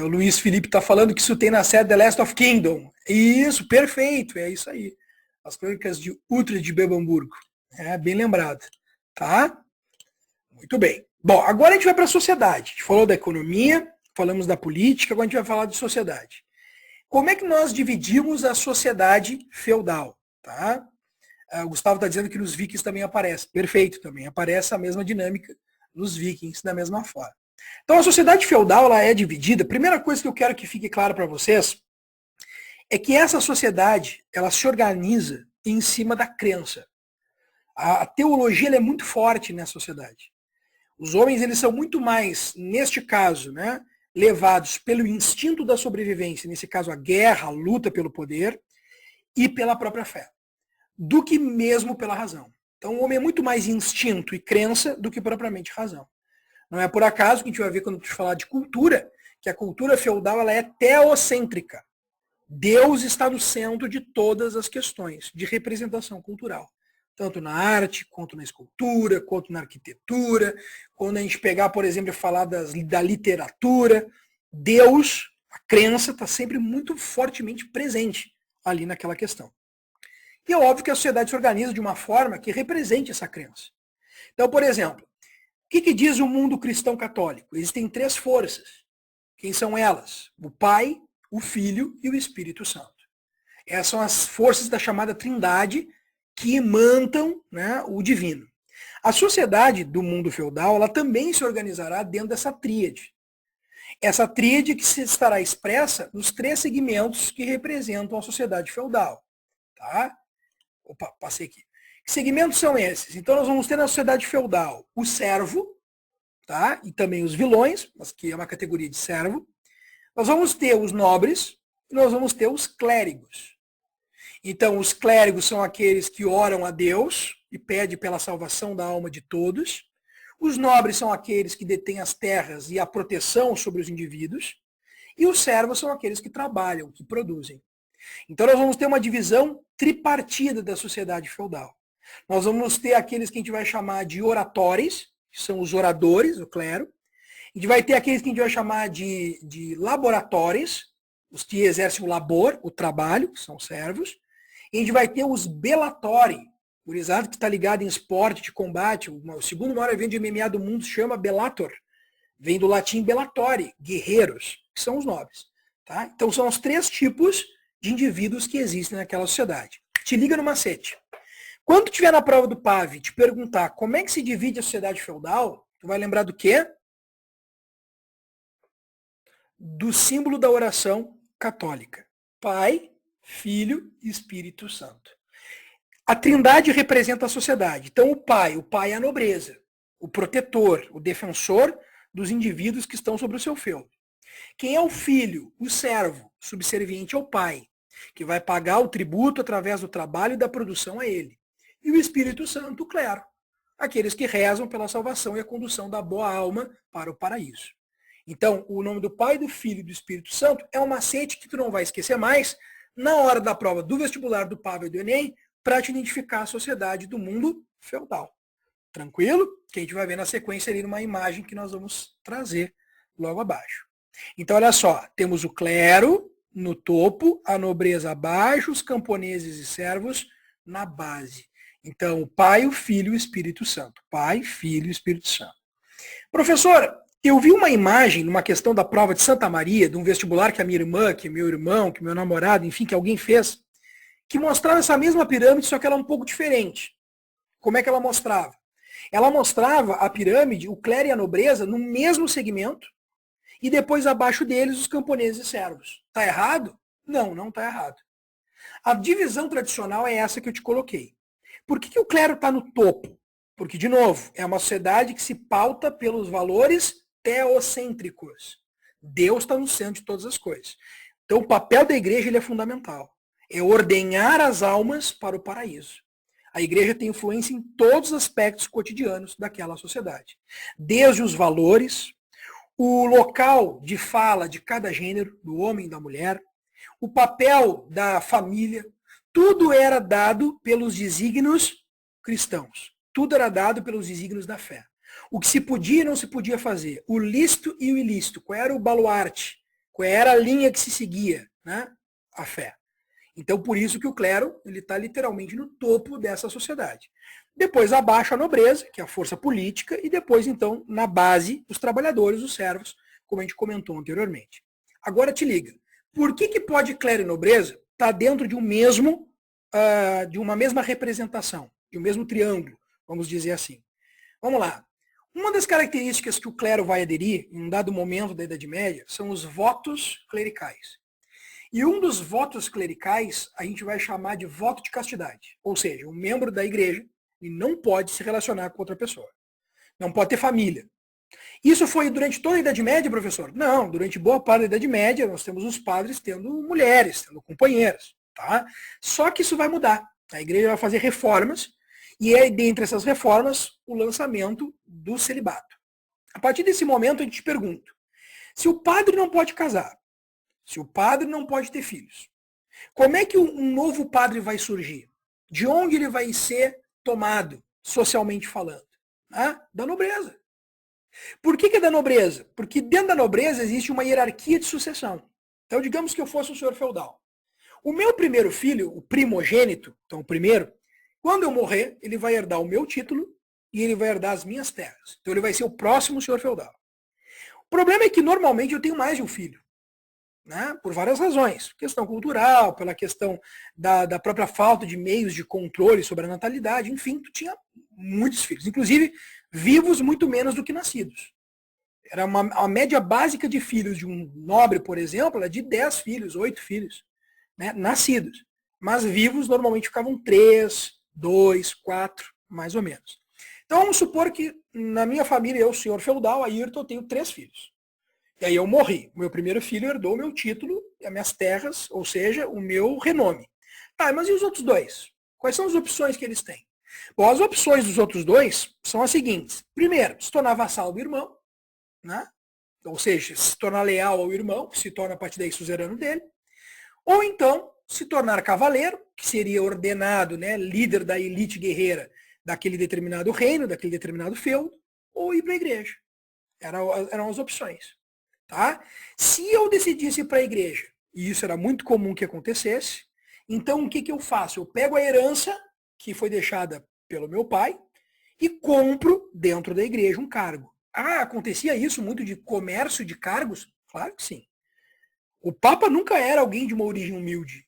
O Luiz Felipe está falando que isso tem na série The Last of Kingdom. Isso, perfeito, é isso aí. As crônicas de Utrecht de Bebamburgo. Bem lembrado. Tá? Muito bem. Bom, agora a gente vai para a sociedade. A gente falou da economia, falamos da política, agora a gente vai falar de sociedade. Como é que nós dividimos a sociedade feudal? Tá? O Gustavo está dizendo que nos vikings também aparece. Perfeito, também aparece a mesma dinâmica nos vikings da mesma forma. Então a sociedade feudal ela é dividida. A primeira coisa que eu quero que fique clara para vocês é que essa sociedade ela se organiza em cima da crença. A teologia ela é muito forte nessa sociedade. Os homens eles são muito mais, neste caso, né, levados pelo instinto da sobrevivência, nesse caso a guerra, a luta pelo poder e pela própria fé, do que mesmo pela razão. Então o homem é muito mais instinto e crença do que propriamente razão. Não é por acaso que a gente vai ver quando a gente falar de cultura, que a cultura feudal ela é teocêntrica. Deus está no centro de todas as questões de representação cultural. Tanto na arte, quanto na escultura, quanto na arquitetura. Quando a gente pegar, por exemplo, falar da literatura, Deus, a crença, está sempre muito fortemente presente ali naquela questão. E é óbvio que a sociedade se organiza de uma forma que represente essa crença. Então, por exemplo, o que diz o mundo cristão católico? Existem 3 forças. Quem são elas? O Pai, o Filho e o Espírito Santo. Essas são as forças da chamada trindade que imantam, né, o divino. A sociedade do mundo feudal, ela também se organizará dentro dessa tríade. Essa tríade que se estará expressa nos 3 segmentos que representam a sociedade feudal. Tá? Opa, passei aqui. Que segmentos são esses? Então nós vamos ter na sociedade feudal o servo, tá? E também os vilões, mas que é uma categoria de servo. Nós vamos ter os nobres e nós vamos ter os clérigos. Então os clérigos são aqueles que oram a Deus e pedem pela salvação da alma de todos. Os nobres são aqueles que detêm as terras e a proteção sobre os indivíduos. E os servos são aqueles que trabalham, que produzem. Então nós vamos ter uma divisão tripartida da sociedade feudal. Nós vamos ter aqueles que a gente vai chamar de oratores, que são os oradores, o clero. A gente vai ter aqueles que a gente vai chamar de laboratores, os que exercem o labor, o trabalho, que são servos. E a gente vai ter os belatori, o gurizada que está ligado em esporte de combate. O segundo maior evento de MMA do mundo se chama Bellator. Vem do latim bellatori, guerreiros, que são os nobres. Tá? Então são os 3 tipos de indivíduos que existem naquela sociedade. Te liga no macete. Quando tu estiver na prova do PAV te perguntar como é que se divide a sociedade feudal, tu vai lembrar do quê? Do símbolo da oração católica. Pai, Filho e Espírito Santo. A trindade representa a sociedade. Então o pai é a nobreza, o protetor, o defensor dos indivíduos que estão sobre o seu feudo. Quem é o filho? O servo, subserviente ao pai, que vai pagar o tributo através do trabalho e da produção a ele. E o Espírito Santo, o clero, aqueles que rezam pela salvação e a condução da boa alma para o paraíso. Então, o nome do Pai, do Filho e do Espírito Santo é um macete que tu não vai esquecer mais na hora da prova do vestibular, do PAV e do Enem, para te identificar a sociedade do mundo feudal. Tranquilo? Que a gente vai ver na sequência ali numa imagem que nós vamos trazer logo abaixo. Então, olha só, temos o clero no topo, a nobreza abaixo, os camponeses e servos na base. Então, o Pai, o Filho e o Espírito Santo. Pai, Filho e Espírito Santo. Professor, eu vi uma imagem numa questão da prova de Santa Maria, de um vestibular que a minha irmã, que meu irmão, que meu namorado, enfim, que alguém fez, que mostrava essa mesma pirâmide, só que ela é um pouco diferente. Como é que ela mostrava? Ela mostrava a pirâmide, o clero e a nobreza, no mesmo segmento, e depois abaixo deles os camponeses e servos. Está errado? Não, não está errado. A divisão tradicional é essa que eu te coloquei. Por que o clero está no topo? Porque, de novo, é uma sociedade que se pauta pelos valores teocêntricos. Deus está no centro de todas as coisas. Então, o papel da igreja ele é fundamental. É ordenhar as almas para o paraíso. A igreja tem influência em todos os aspectos cotidianos daquela sociedade. Desde os valores, o local de fala de cada gênero, do homem e da mulher, o papel da família, tudo era dado pelos desígnios cristãos. Tudo era dado pelos desígnios da fé. O que se podia e não se podia fazer, o lícito e o ilícito, qual era o baluarte, qual era a linha que se seguia, né? A fé. Então, por isso que o clero ele está literalmente no topo dessa sociedade. Depois abaixo a nobreza, que é a força política, e depois, então, na base, os trabalhadores, os servos, como a gente comentou anteriormente. Agora te liga. Por que pode clero e nobreza estar dentro de um mesmo, de uma mesma representação, de um mesmo triângulo, vamos dizer assim? Vamos lá. Uma das características que o clero vai aderir, em um dado momento da Idade Média, são os votos clericais. E um dos votos clericais a gente vai chamar de voto de castidade. Ou seja, um membro da igreja ele não pode se relacionar com outra pessoa. Não pode ter família. Isso foi durante toda a Idade Média, professor? Não, durante boa parte da Idade Média nós temos os padres tendo mulheres, tendo companheiras. Tá? Só que isso vai mudar. A igreja vai fazer reformas e é dentre essas reformas o lançamento do celibato. A partir desse momento a gente pergunta, se o padre não pode casar, se o padre não pode ter filhos, como é que um novo padre vai surgir? De onde ele vai ser tomado, socialmente falando? Da nobreza. Por que é da nobreza? Porque dentro da nobreza existe uma hierarquia de sucessão. Então, digamos que eu fosse um senhor feudal. O meu primeiro filho, o primogênito, então o primeiro, quando eu morrer, ele vai herdar o meu título e ele vai herdar as minhas terras. Então ele vai ser o próximo senhor feudal. O problema é que normalmente eu tenho mais de um filho. né? Por várias razões. Questão cultural, pela questão da própria falta de meios de controle sobre a natalidade, enfim, tu tinha muitos filhos. Inclusive, vivos muito menos do que nascidos. Era a média básica de filhos de um nobre, por exemplo, era de 10 filhos, 8 filhos, né, nascidos. Mas vivos normalmente ficavam 3, 2, 4, mais ou menos. Então vamos supor que na minha família, eu, senhor feudal, Ayrton, eu tenho 3 filhos. E aí eu morri. O meu primeiro filho herdou o meu título, as minhas terras, ou seja, o meu renome. Tá, mas e os outros 2? Quais são as opções que eles têm? Bom, as opções dos outros 2 são as seguintes. Primeiro, se tornar vassalo do irmão, né? Ou seja, se tornar leal ao irmão, que se torna a partir daí suzerano dele. Ou então, se tornar cavaleiro, que seria ordenado, né, líder da elite guerreira daquele determinado reino, daquele determinado feudo, ou ir para a igreja. Eram as opções. Tá? Se eu decidisse ir para a igreja, e isso era muito comum que acontecesse, então o que eu faço? Eu pego a herança que foi deixada pelo meu pai e compro dentro da igreja um cargo. Ah, acontecia isso muito de comércio de cargos? Claro que sim. O Papa nunca era alguém de uma origem humilde.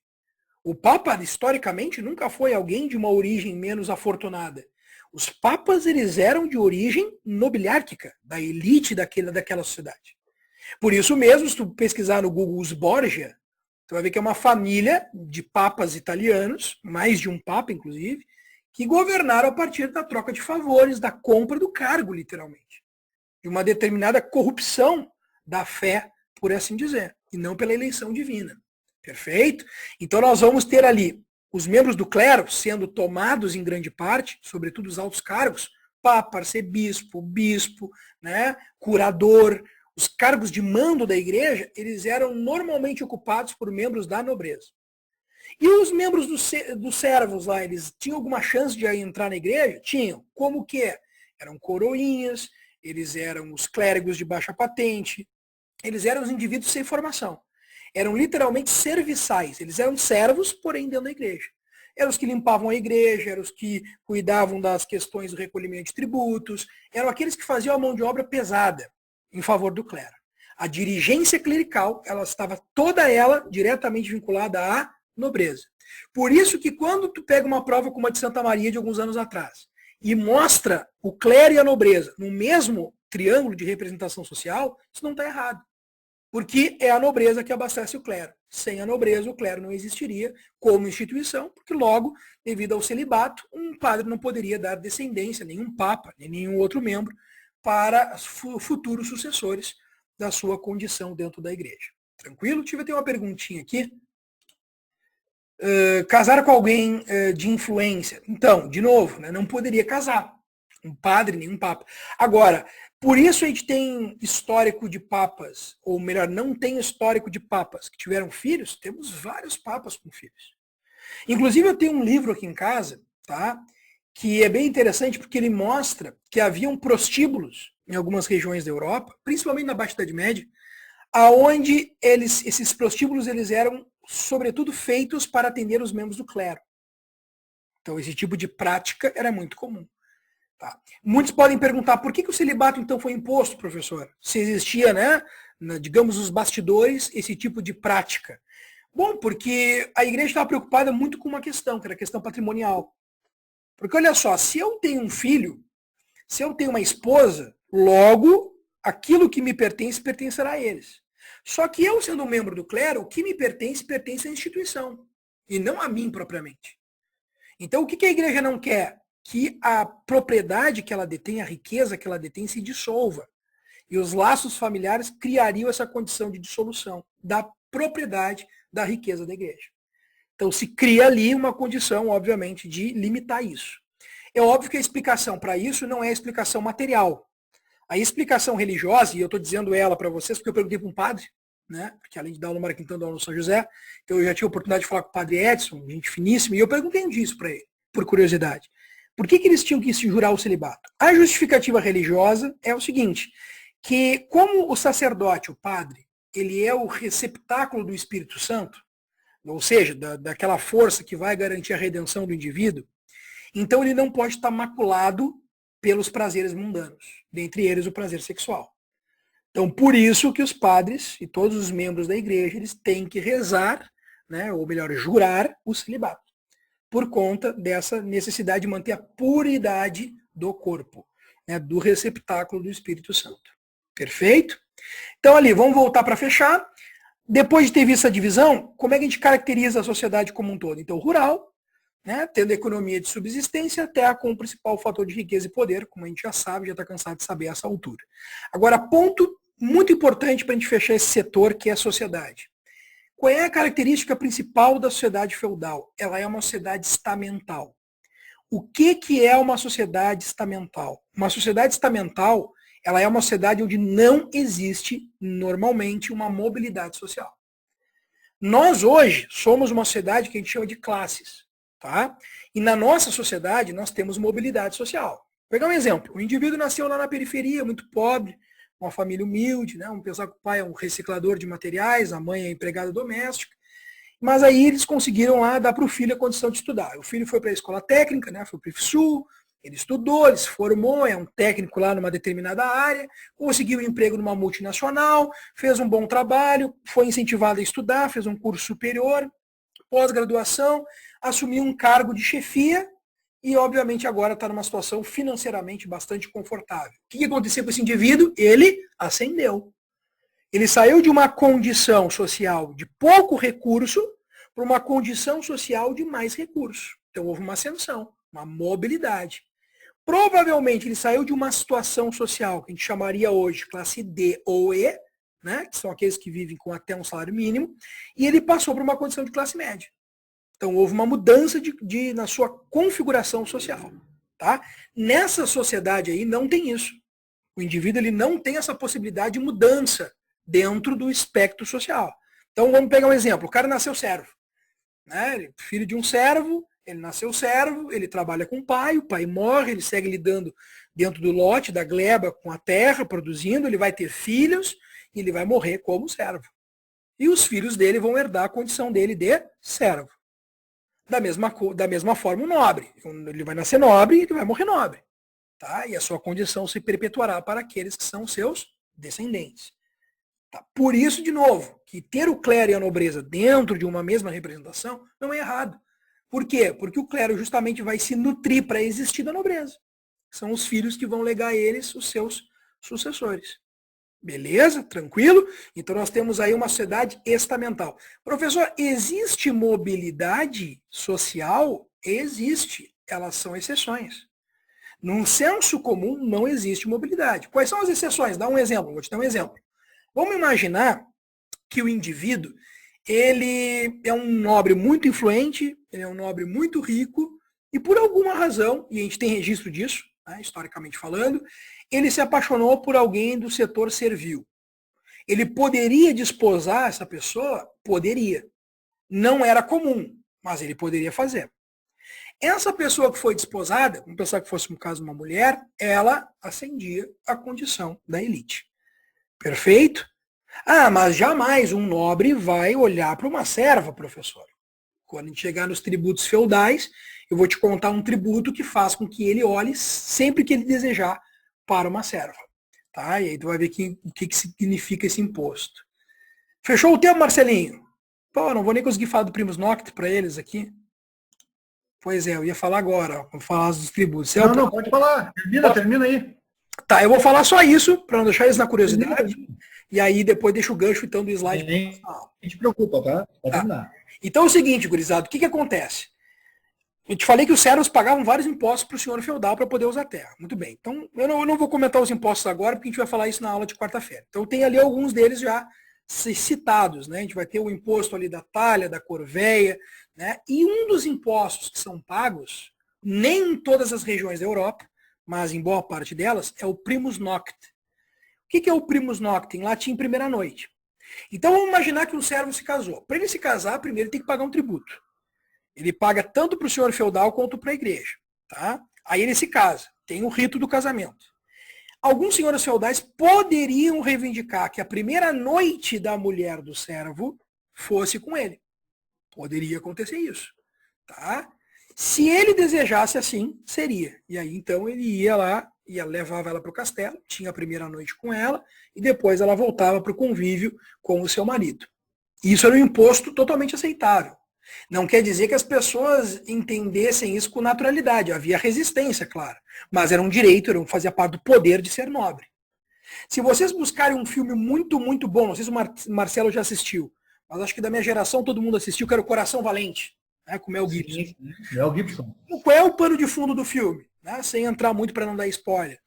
O Papa, historicamente, nunca foi alguém de uma origem menos afortunada. Os papas, eles eram de origem nobiliárquica, da elite daquela sociedade. Por isso mesmo, se tu pesquisar no Google os Borgia, tu vai ver que é uma família de papas italianos, mais de um papa, inclusive, que governaram a partir da troca de favores, da compra do cargo, literalmente. De uma determinada corrupção da fé, por assim dizer, e não pela eleição divina. Perfeito? Então nós vamos ter ali os membros do clero sendo tomados em grande parte, sobretudo os altos cargos, papa, arcebispo, bispo, né, curador. Os cargos de mando da igreja, eles eram normalmente ocupados por membros da nobreza. E os membros dos servos lá, eles tinham alguma chance de entrar na igreja? Tinham. Como que? Eram coroinhas, eles eram os clérigos de baixa patente, eles eram os indivíduos sem formação. Eram literalmente serviçais, eles eram servos, porém dentro da igreja. Eram os que limpavam a igreja, eram os que cuidavam das questões do recolhimento de tributos, eram aqueles que faziam a mão de obra pesada em favor do clero. A dirigência clerical, ela estava toda ela diretamente vinculada à nobreza. Por isso que quando tu pega uma prova como a de Santa Maria de alguns anos atrás e mostra o clero e a nobreza no mesmo triângulo de representação social, isso não está errado. Porque é a nobreza que abastece o clero. Sem a nobreza, o clero não existiria como instituição, porque logo, devido ao celibato, um padre não poderia dar descendência, nenhum papa, nem nenhum outro membro, para futuros sucessores da sua condição dentro da igreja. Tranquilo? Tive até uma perguntinha aqui. Casar com alguém de influência. Então, de novo, né, não poderia casar. Um padre, nenhum papa. Agora, por isso a gente tem histórico de papas, ou melhor, não tem histórico de papas que tiveram filhos, temos vários papas com filhos. Inclusive eu tenho um livro aqui em casa, tá? Que é bem interessante porque ele mostra que haviam prostíbulos em algumas regiões da Europa, principalmente na Baixa Idade Média, aonde esses prostíbulos eles eram, sobretudo, feitos para atender os membros do clero. Então esse tipo de prática era muito comum. Tá. Muitos podem perguntar por que o celibato então foi imposto, professor? Se existia, né, digamos, nos bastidores, esse tipo de prática. Bom, porque a igreja estava preocupada muito com uma questão, que era a questão patrimonial. Porque olha só, se eu tenho um filho, se eu tenho uma esposa, logo aquilo que me pertence pertencerá a eles. Só que eu, sendo um membro do clero, o que me pertence, pertence à instituição, e não a mim propriamente. Então o que a igreja não quer? Que a propriedade que ela detém, a riqueza que ela detém, se dissolva. E os laços familiares criariam essa condição de dissolução da propriedade da riqueza da igreja. Então se cria ali uma condição, obviamente, de limitar isso. É óbvio que a explicação para isso não é a explicação material. A explicação religiosa, e eu estou dizendo ela para vocês porque eu perguntei para um padre, né? Porque além de dar aula no Maraquintão, dar aula no São José, eu já tive a oportunidade de falar com o padre Edson, gente finíssima, e eu perguntei disso para ele, por curiosidade. Por que eles tinham que se jurar o celibato? A justificativa religiosa é o seguinte, que como o sacerdote, o padre, ele é o receptáculo do Espírito Santo, ou seja, daquela força que vai garantir a redenção do indivíduo, então ele não pode estar maculado pelos prazeres mundanos, dentre eles o prazer sexual. Então, por isso que os padres e todos os membros da igreja, eles têm que rezar, né, ou melhor, jurar o celibato, por conta dessa necessidade de manter a puridade do corpo, né, do receptáculo do Espírito Santo. Perfeito? Então, ali, vamos voltar para fechar. Depois de ter visto a divisão, como é que a gente caracteriza a sociedade como um todo? Então, rural, né, tendo economia de subsistência, terra como principal fator de riqueza e poder, como a gente já sabe, já está cansado de saber a essa altura. Agora, ponto muito importante para a gente fechar esse setor, que é a sociedade. Qual é a característica principal da sociedade feudal? Ela é uma sociedade estamental. O que é uma sociedade estamental? Uma sociedade estamental, ela é uma sociedade onde não existe, normalmente, uma mobilidade social. Nós, hoje, somos uma sociedade que a gente chama de classes. Tá? E na nossa sociedade, nós temos mobilidade social. Vou pegar um exemplo. O indivíduo nasceu lá na periferia, muito pobre, uma família humilde, né? Vamos pensar que o pai é um reciclador de materiais, a mãe é empregada doméstica. Mas aí eles conseguiram lá dar para o filho a condição de estudar. O filho foi para a escola técnica, né? Foi para o IFSU, ele estudou, ele se formou, é um técnico lá numa determinada área, conseguiu um emprego numa multinacional, fez um bom trabalho, foi incentivado a estudar, fez um curso superior, pós-graduação, assumiu um cargo de chefia e, obviamente, agora está numa situação financeiramente bastante confortável. O que aconteceu com esse indivíduo? Ele ascendeu. Ele saiu de uma condição social de pouco recurso para uma condição social de mais recurso. Então houve uma ascensão, uma mobilidade. Provavelmente ele saiu de uma situação social que a gente chamaria hoje classe D ou E, né, que são aqueles que vivem com até um salário mínimo, e ele passou para uma condição de classe média. Então houve uma mudança na sua configuração social. Tá? Nessa sociedade aí não tem isso. O indivíduo ele não tem essa possibilidade de mudança dentro do espectro social. Então vamos pegar um exemplo. O cara nasceu servo. Né? Filho de um servo, ele nasceu servo, ele trabalha com o pai morre, ele segue lidando dentro do lote, da gleba, com a terra, produzindo, ele vai ter filhos e ele vai morrer como servo. E os filhos dele vão herdar a condição dele de servo. Da mesma forma o nobre. Ele vai nascer nobre e ele vai morrer nobre. Tá? E a sua condição se perpetuará para aqueles que são seus descendentes. Tá? Por isso, de novo, que ter o clero e a nobreza dentro de uma mesma representação não é errado. Por quê? Porque o clero justamente vai se nutrir para existir da nobreza. São os filhos que vão legar a eles os seus sucessores. Beleza? Tranquilo? Então nós temos aí uma sociedade estamental. Professor, existe mobilidade social? Existe. Elas são exceções. Num senso comum não existe mobilidade. Quais são as exceções? Dá um exemplo, vou te dar um exemplo. Vamos imaginar que o indivíduo, ele é um nobre muito influente, ele é um nobre muito rico, e por alguma razão, e a gente tem registro disso, né, historicamente falando, ele se apaixonou por alguém do setor servil. Ele poderia desposar essa pessoa? Poderia. Não era comum, mas ele poderia fazer. Essa pessoa que foi desposada, vamos pensar que fosse no caso uma mulher, ela ascendia à condição da elite. Perfeito? Ah, mas jamais um nobre vai olhar para uma serva, professor. Quando a gente chegar nos tributos feudais, eu vou te contar um tributo que faz com que ele olhe sempre que ele desejar para uma serva. Tá? E aí tu vai ver o que significa esse imposto. Fechou o tempo, Marcelinho? Pô, não vou nem conseguir falar do Primus Nocte para eles aqui. Pois é, eu ia falar agora, vou falar dos tributos. Não, pode falar. Termina aí. Tá, eu vou falar só isso, para não deixar eles na curiosidade. E aí depois deixa o gancho então do slide. Não te preocupa, tá? Pode terminar. Então é o seguinte, gurizado, o que acontece? Eu te falei que os servos pagavam vários impostos para o senhor feudal para poder usar a terra. Muito bem. Então, eu não vou comentar os impostos agora, porque a gente vai falar isso na aula de quarta-feira. Então, tem ali alguns deles já citados, né? A gente vai ter o imposto ali da talha, da corveia, né? E um dos impostos que são pagos, nem em todas as regiões da Europa, mas em boa parte delas, é o primus nocte. O que é o primus nocte? Em latim, primeira noite. Então, vamos imaginar que um servo se casou. Para ele se casar, primeiro ele tem que pagar um tributo. Ele paga tanto para o senhor feudal quanto para a igreja. Tá? Aí ele se casa. Tem o rito do casamento. Alguns senhores feudais poderiam reivindicar que a primeira noite da mulher do servo fosse com ele. Poderia acontecer isso. Tá? Se ele desejasse assim, seria. E aí então ele ia lá e ela levava ela para o castelo, tinha a primeira noite com ela, e depois ela voltava para o convívio com o seu marido. Isso era um imposto totalmente aceitável. Não quer dizer que as pessoas entendessem isso com naturalidade. Havia resistência, claro. Mas era um direito, fazia parte do poder de ser nobre. Se vocês buscarem um filme muito, muito bom, não sei se o Marcelo já assistiu, mas acho que da minha geração todo mundo assistiu, que era o Coração Valente, né, com o Mel Gibson. Sim, Mel Gibson. Qual é o pano de fundo do filme? Né, sem entrar muito para não dar spoiler.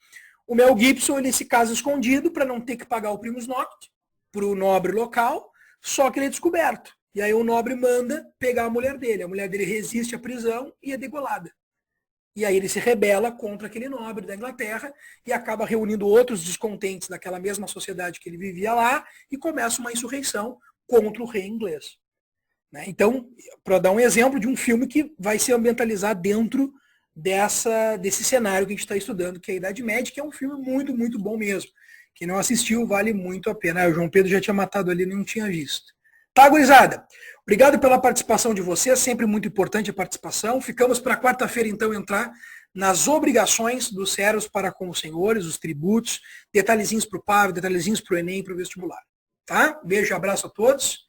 O Mel Gibson ele se casa escondido para não ter que pagar o primus nocte para o nobre local, só que ele é descoberto. E aí o nobre manda pegar a mulher dele resiste à prisão e é degolada. E aí ele se rebela contra aquele nobre da Inglaterra e acaba reunindo outros descontentes daquela mesma sociedade que ele vivia lá e começa uma insurreição contra o rei inglês. Né? Então, para dar um exemplo de um filme que vai se ambientalizar dentro desse cenário que a gente está estudando, que é a Idade Média, que é um filme muito, muito bom mesmo. Quem não assistiu, vale muito a pena. O João Pedro já tinha matado ali e não tinha visto. Tá, gurizada? Obrigado pela participação de vocês, sempre muito importante a participação. Ficamos para quarta-feira, então, entrar nas obrigações dos servos para com os senhores, os tributos, detalhezinhos para o PAV, detalhezinhos para o Enem e para o vestibular. Tá? Beijo e abraço a todos.